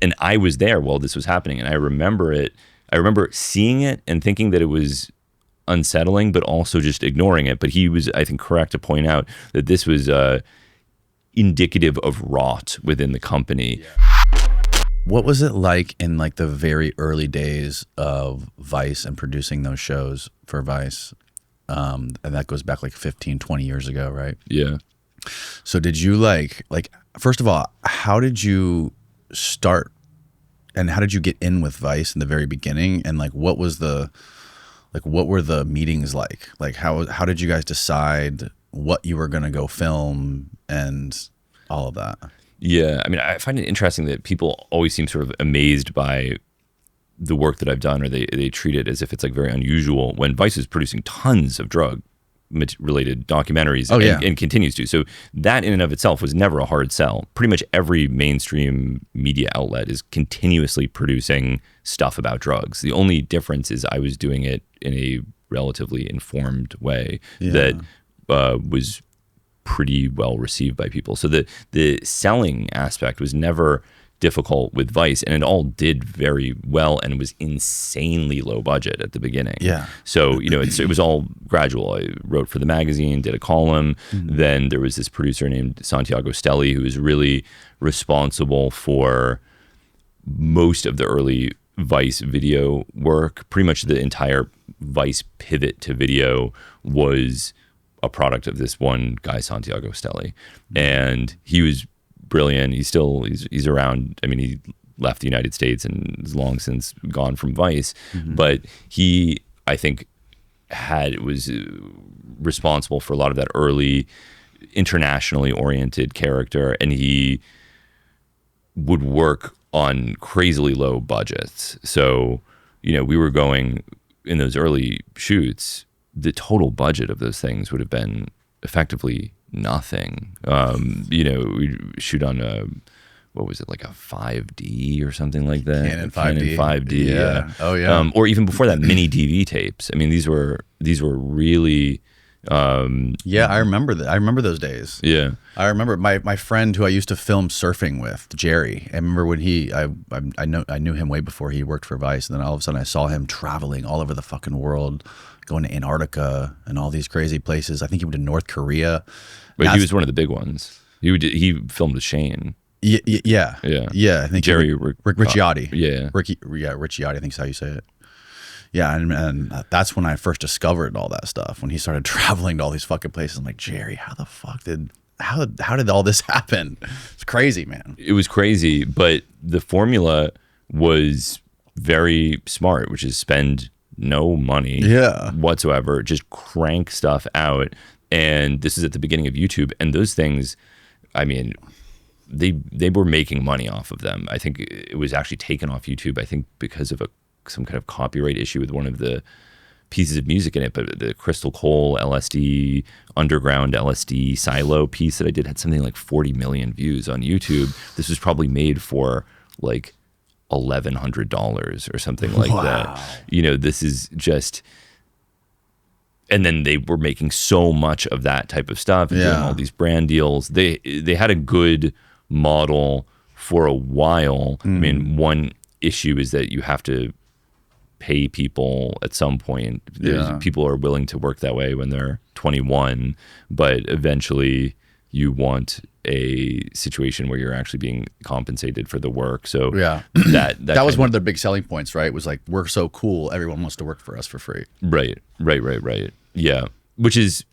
And I was there while this was happening, and I remember it. I remember seeing it and thinking that it was unsettling, but also just ignoring it. But he was, I think, correct to point out that this was indicative of rot within the company. What was it like in like the very early days of Vice and producing those shows for Vice? And that goes back like 15, 20 years ago, right? Yeah. So did you like, first of all, how did you start and how did you get in with Vice in the very beginning? And like, what were the meetings like? Like, how did you guys decide what you were going to go film and all of that? Yeah. I mean, I find it interesting that people always seem sort of amazed by the work that I've done, or they treat it as if it's like very unusual, when Vice is producing tons of drug related documentaries and continues to. So that in and of itself was never a hard sell. Pretty much every mainstream media outlet is continuously producing stuff about drugs. The only difference is I was doing it in a relatively informed way that was pretty well received by people. So the selling aspect was never difficult with Vice, and it all did very well, and it was insanely low budget at the beginning. Yeah. So, it was all gradual. I wrote for the magazine, did a column. Then there was this producer named Santiago Steelli, who was really responsible for most of the early Vice video work. Pretty much the entire Vice pivot to video was a product of this one guy, Santiago Steelli. And he was brilliant. He's around. I mean, he left the United States and is long since gone from Vice. But he, I think, was responsible for a lot of that early internationally oriented character, and he would work on crazily low budgets. So, we were going in those early shoots, the total budget of those things would have been effectively nothing. We shoot on what was it, like a 5D or something like that? Canon 5D. 5D, yeah. Oh yeah. Or even before that, mini DV tapes. I mean, these were really. Yeah, I remember that. I remember those days. Yeah, I remember my friend who I used to film surfing with, Jerry. I remember when I knew him way before he worked for Vice, and then all of a sudden I saw him traveling all over the fucking world, going to Antarctica and all these crazy places. I think he went to North Korea. But he was one of the big ones. He filmed with Shane. Yeah. I think Jerry Ricciotti. Ricciotti, I think is how you say it. Yeah, and that's when I first discovered all that stuff. When he started traveling to all these fucking places, I'm like, Jerry, how did all this happen? It's crazy, man. It was crazy, but the formula was very smart, which is spend no money whatsoever, just crank stuff out. And this is at the beginning of YouTube, and those things, I mean, they were making money off of them. I think it was actually taken off YouTube, I think because of some kind of copyright issue with one of the pieces of music in it, but the Crystal Cole LSD, underground LSD silo piece that I did had something like 40 million views on YouTube. This was probably made for like $1,100 or something like that. This is just, and then they were making so much of that type of stuff and doing all these brand deals. They had a good model for a while. I mean, one issue is that you have to pay people at some point. People are willing to work that way when they're 21, but eventually you want a situation where you're actually being compensated for the work. So that was one of their big selling points, right? It was like, we're so cool, everyone wants to work for us for free. Right. Yeah, which is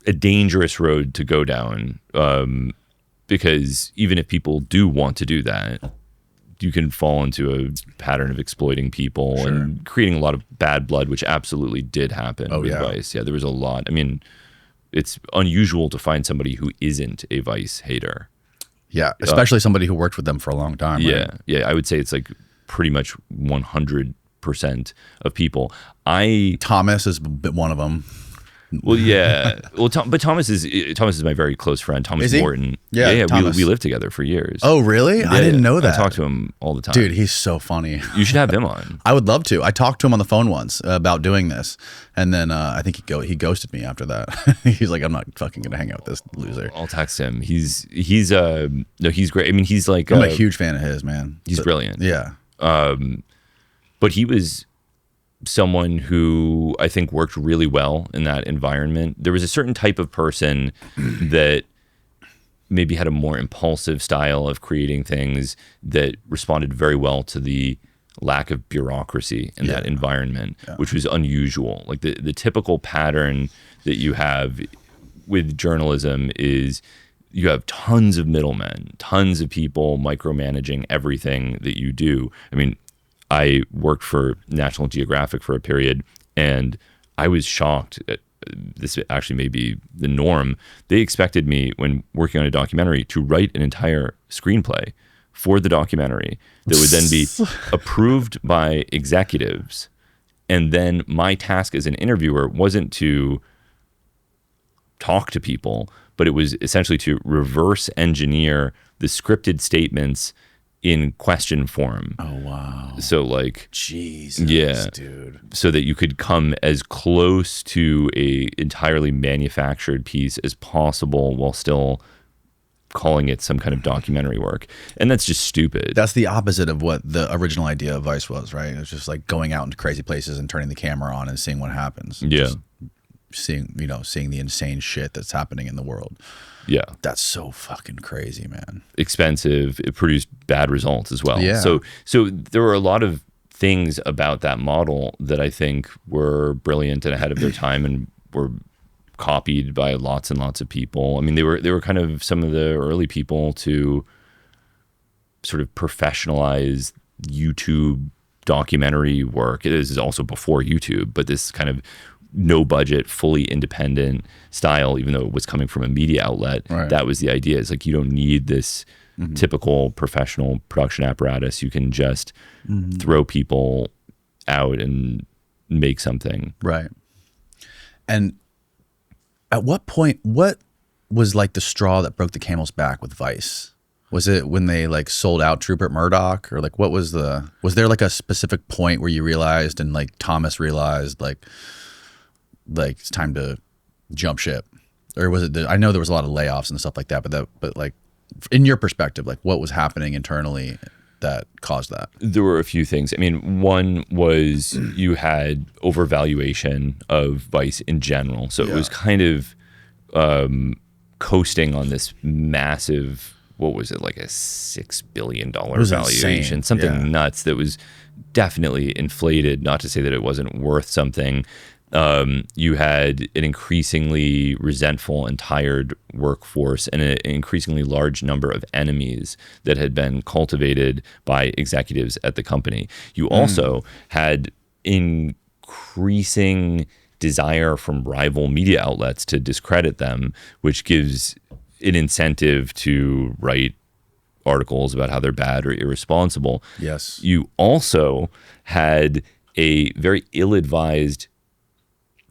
a dangerous road to go down, because even if people do want to do that, you can fall into a pattern of exploiting people and creating a lot of bad blood, which absolutely did happen with Vice. Yeah, there was a lot. I mean, it's unusual to find somebody who isn't a Vice hater. Yeah, especially somebody who worked with them for a long time. Yeah, right? Yeah. I would say it's like pretty much 100% of people. Thomas is one of them. Well, yeah. Well, but Thomas is my very close friend, Thomas Morton. Yeah. We lived together for years. Oh, really? Yeah, I didn't know that. I talk to him all the time. Dude, he's so funny. You should have him on. I would love to. I talked to him on the phone once about doing this, and then I think he ghosted me after that. He's like, I'm not fucking gonna hang out with this loser. I'll text him. He's great. I mean, he's like I'm a huge fan of his, man. He's brilliant. Yeah. But he was someone who I think worked really well in that environment. There was a certain type of person that maybe had a more impulsive style of creating things that responded very well to the lack of bureaucracy in that environment, which was unusual. Like the typical pattern that you have with journalism is you have tons of middlemen, tons of people micromanaging everything that you do. I mean, I worked for National Geographic for a period, and I was shocked. This actually may be the norm. They expected me, when working on a documentary, to write an entire screenplay for the documentary that would then be approved by executives. And then my task as an interviewer wasn't to talk to people, but it was essentially to reverse engineer the scripted statements in question form. Oh, wow. So like, Jesus, dude. So that you could come as close to a entirely manufactured piece as possible while still calling it some kind of documentary work. And that's just stupid. That's the opposite of what the original idea of Vice was, right? It was just like going out into crazy places and turning the camera on and seeing what happens. Yeah. Just seeing the insane shit that's happening in the world. Yeah. That's so fucking crazy, man. Expensive. It produced bad results as well. Yeah. So there were a lot of things about that model that I think were brilliant and ahead of their time and were copied by lots and lots of people. I mean, they were kind of some of the early people to sort of professionalize YouTube documentary work. This is also before YouTube, but this kind of no budget, fully independent style, even though it was coming from a media outlet. Right. That was the idea. It's like, you don't need this typical professional production apparatus. You can just throw people out and make something. Right. And at what point, what was like the straw that broke the camel's back with Vice? Was it when they like sold out Rupert Murdoch, or like what was there like a specific point where you realized, and like Thomas realized like it's time to jump ship? Or was it I know there was a lot of layoffs and stuff like that, but like in your perspective, like what was happening internally that caused that? There were a few things. I mean, one was you had overvaluation of Vice in general. So it was kind of coasting on this massive, what was it, like a $6 billion valuation, insane. Something nuts that was definitely inflated, not to say that it wasn't worth something. You had an increasingly resentful and tired workforce and an increasingly large number of enemies that had been cultivated by executives at the company. You also had increasing desire from rival media outlets to discredit them, which gives an incentive to write articles about how they're bad or irresponsible. Yes. You also had a very ill-advised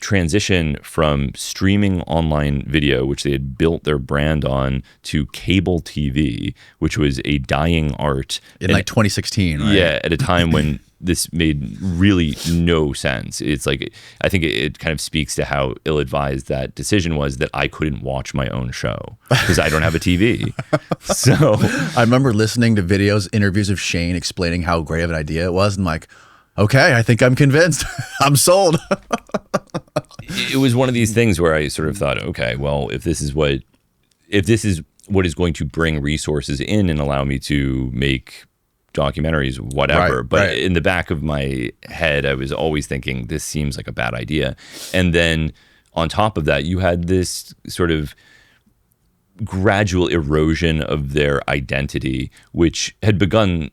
transition from streaming online video, which they had built their brand on, to cable TV, which was a dying art. In like 2016, right? Yeah, at a time when this made really no sense. It's like, I think it kind of speaks to how ill-advised that decision was, that I couldn't watch my own show because I don't have a TV. So I remember listening to interviews of Shane explaining how great of an idea it was, and like, okay, I think I'm convinced. I'm sold. It was one of these things where I sort of thought, okay, well, if this is what is going to bring resources in and allow me to make documentaries, whatever. Right, but right. In the back of my head, I was always thinking, this seems like a bad idea. And then on top of that, you had this sort of gradual erosion of their identity, which had begun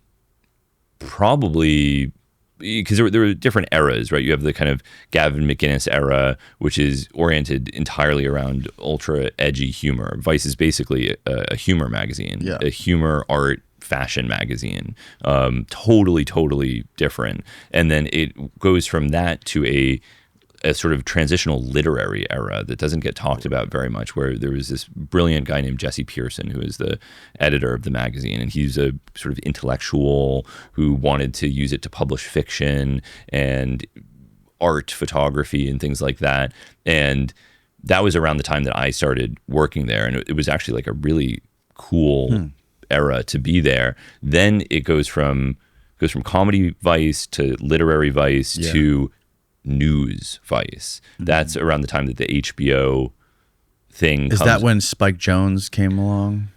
probably because there were different eras, right? You have the kind of Gavin McInnes era, which is oriented entirely around ultra edgy humor. Vice is basically a humor magazine, a humor, art, fashion magazine. Totally different. And then it goes from that to a sort of transitional literary era that doesn't get talked about very much, where there was this brilliant guy named Jesse Pearson, who is the editor of the magazine, and he's a sort of intellectual who wanted to use it to publish fiction and art, photography, and things like that. And that was around the time that I started working there, and it was actually like a really cool era to be there. Then it goes from comedy Vice to literary Vice to news Vice. That's around the time that the HBO thing Is that when Spike Jonze came along?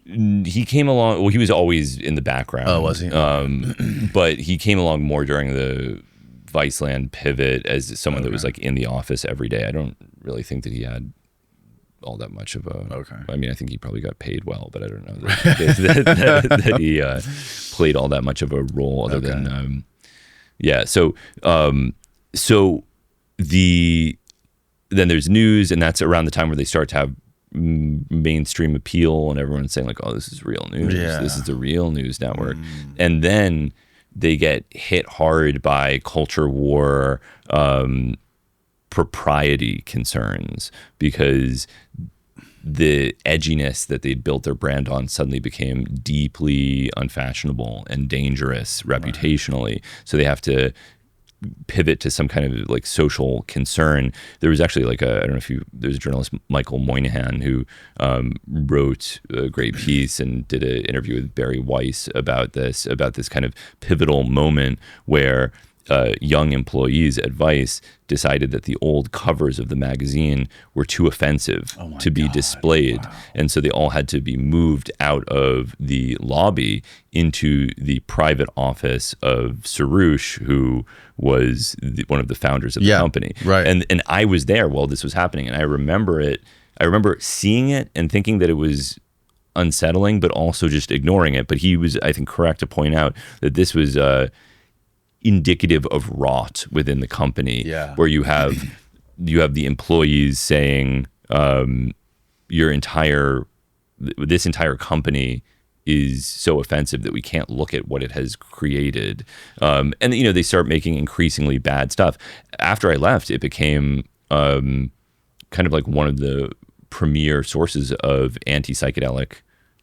He came along, well, he was always in the background. Oh, was he? But he came along more during the Viceland pivot as someone that was like in the office every day. I don't really think that he had all that much of a I mean, I think he probably got paid well, but I don't know that he played all that much of a role other than so then there's news, and that's around the time where they start to have mainstream appeal, and everyone's saying like, oh, this is real news. This is the real news network. And then they get hit hard by culture war, propriety concerns, because the edginess that they'd built their brand on suddenly became deeply unfashionable and dangerous reputationally. So they have to pivot to some kind of like social concern. There was actually like I don't know if there's a journalist, Michael Moynihan, who wrote a great piece and did an interview with Barry Weiss about this kind of pivotal moment where young employees at Vice decided that the old covers of the magazine were too offensive to be displayed. And so they all had to be moved out of the lobby into the private office of Soroush, who was one of the founders of the company. Right. And I was there while this was happening, and I remember seeing it and thinking that it was unsettling, but also just ignoring it. But he was, I think, correct to point out that this was indicative of rot within the company, where you have the employees saying this entire company is so offensive that we can't look at what it has created, and they start making increasingly bad stuff. After I left, it became kind of like one of the premier sources of anti-psychedelic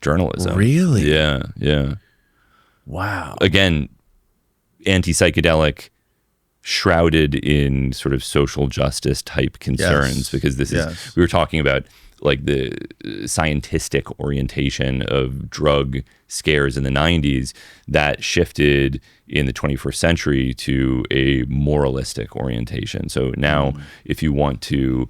journalism. Really? Yeah. Wow. Again, anti-psychedelic shrouded in sort of social justice type concerns, because this is, we were talking about like the scientistic orientation of drug scares in the 90s that shifted in the 21st century to a moralistic orientation. So now if you want to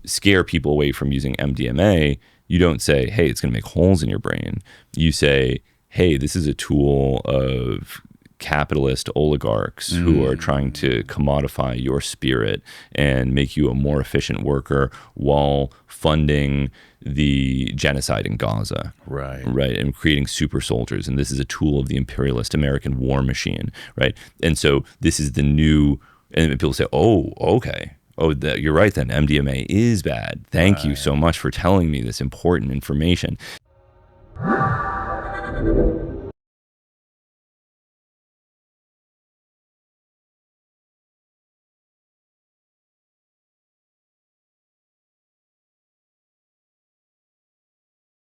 scare people away from using MDMA, you don't say, hey, it's going to make holes in your brain. You say, hey, this is a tool of capitalist oligarchs who are trying to commodify your spirit and make you a more efficient worker while funding the genocide in Gaza. Right. And creating super soldiers. And this is a tool of the imperialist American war machine. Right. And so this is the new, and people say, oh, okay. Oh, you're right then. MDMA is bad. Thank you so much for telling me this important information.